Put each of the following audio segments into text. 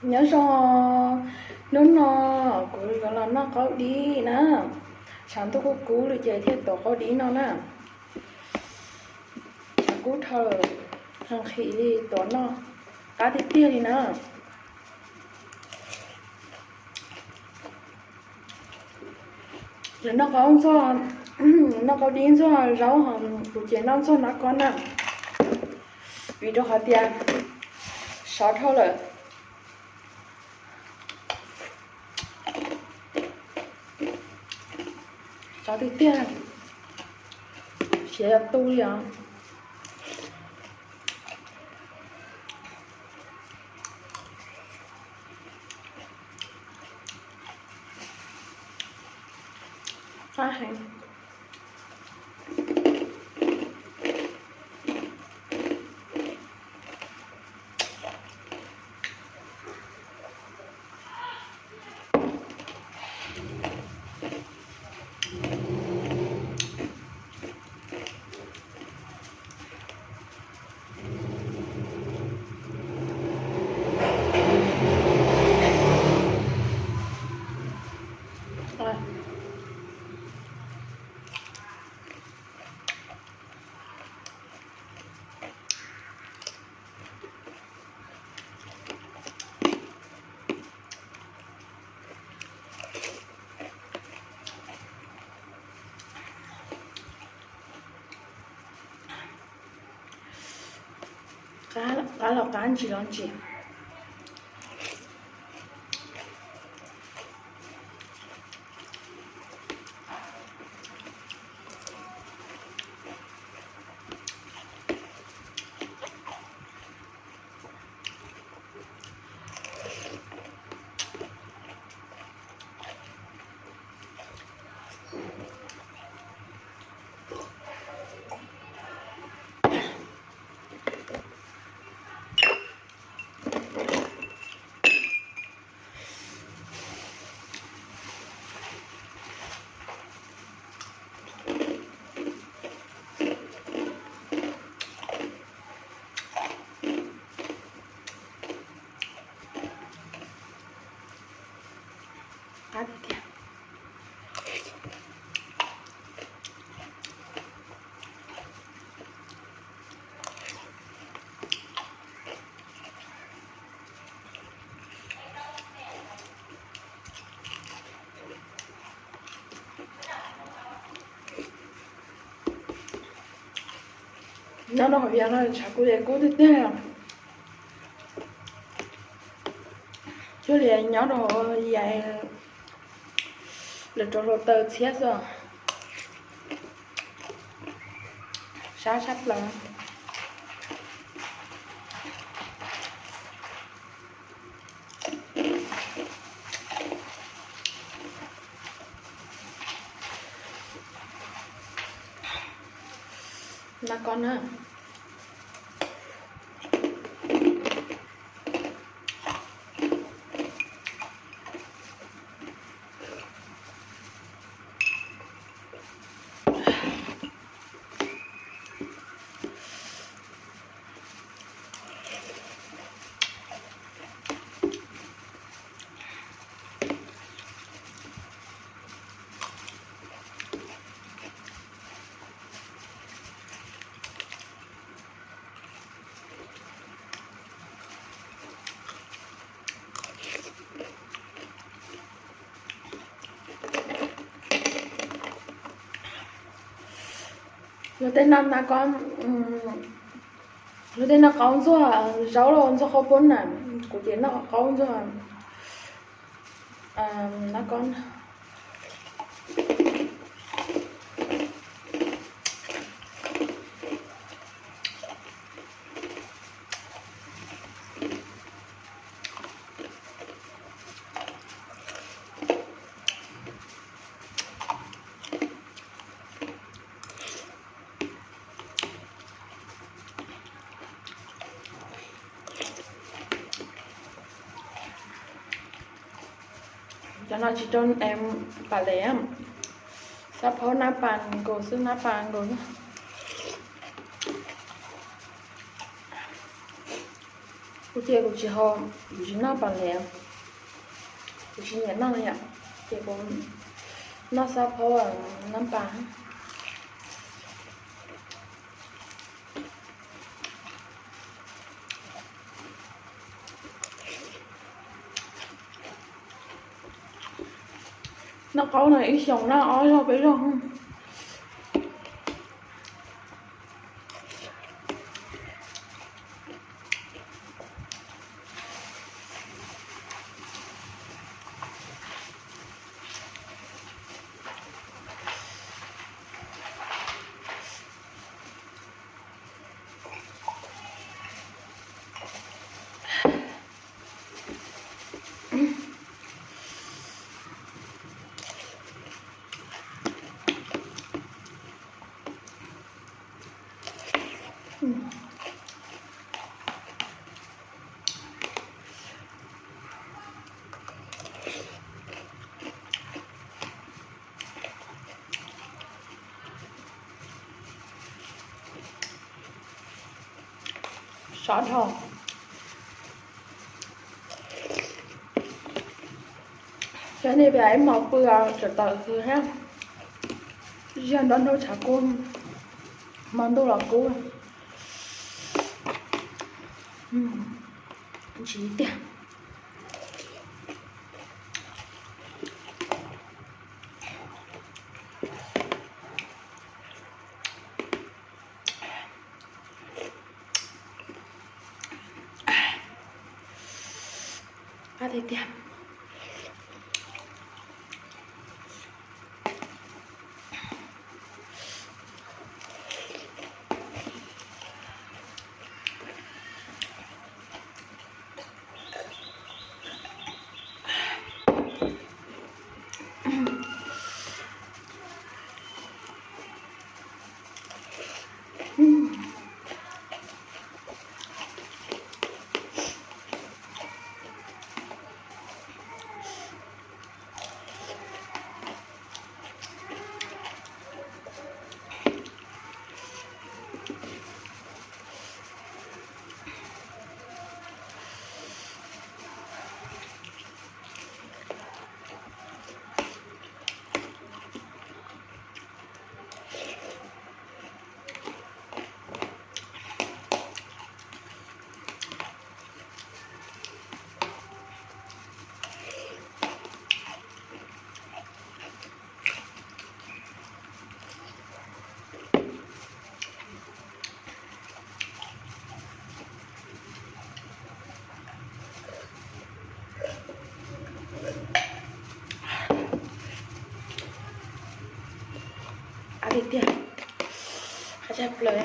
nhớ cho nó cũng gọi là nó có đi nè sáng tôi có cú rồi chạy theo tổ có đi nó nè cú thở hàng khí đi tổ nó cá thịt tia đi nè rồi nó có cho nó có đi cho rau hầm của chị nó cho nó con nè vì đó họ tiền sáu thôi rồi sáu thịt tia sẽ tu đi à phá hành cá là cá anh chị làm chị cá thịt tia nó hỏi nó 자꾸 얘 꼬들 때요 chứ là nhỏ đồ vậy là đồ tờ chết rồi sao sắp là con á rồi tên năm là con rồi tên là con rồi rau là con không bốn nè của chị nó con rồi nó con cho nó chỉ cho em bà lẻ em sắp hố ná bàn cổ xương ná bàn rồi 不结果之后，只那半年，就是年那样，结果那啥跑啊，那半。Nó câu này ít dòng nó ói cho biết không? Sẵn hồn. Cái này bé em mọc bữa trở tới thứ ha. Riêng đó nó chả côn. Món đồ là côn. Chỉ tiền. Thì tiền. Aditya, ajab lời.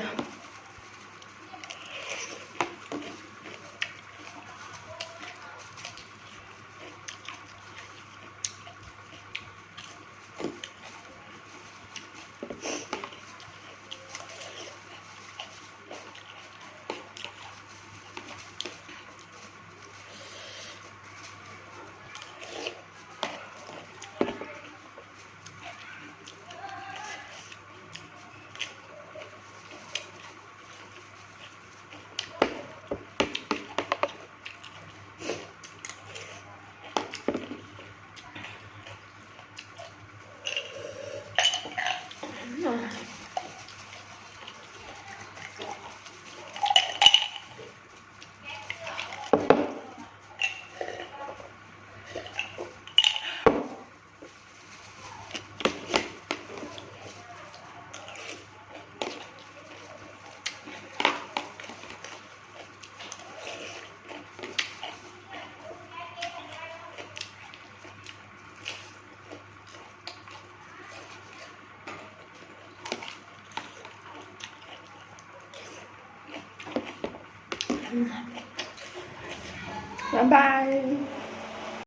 Bye bye.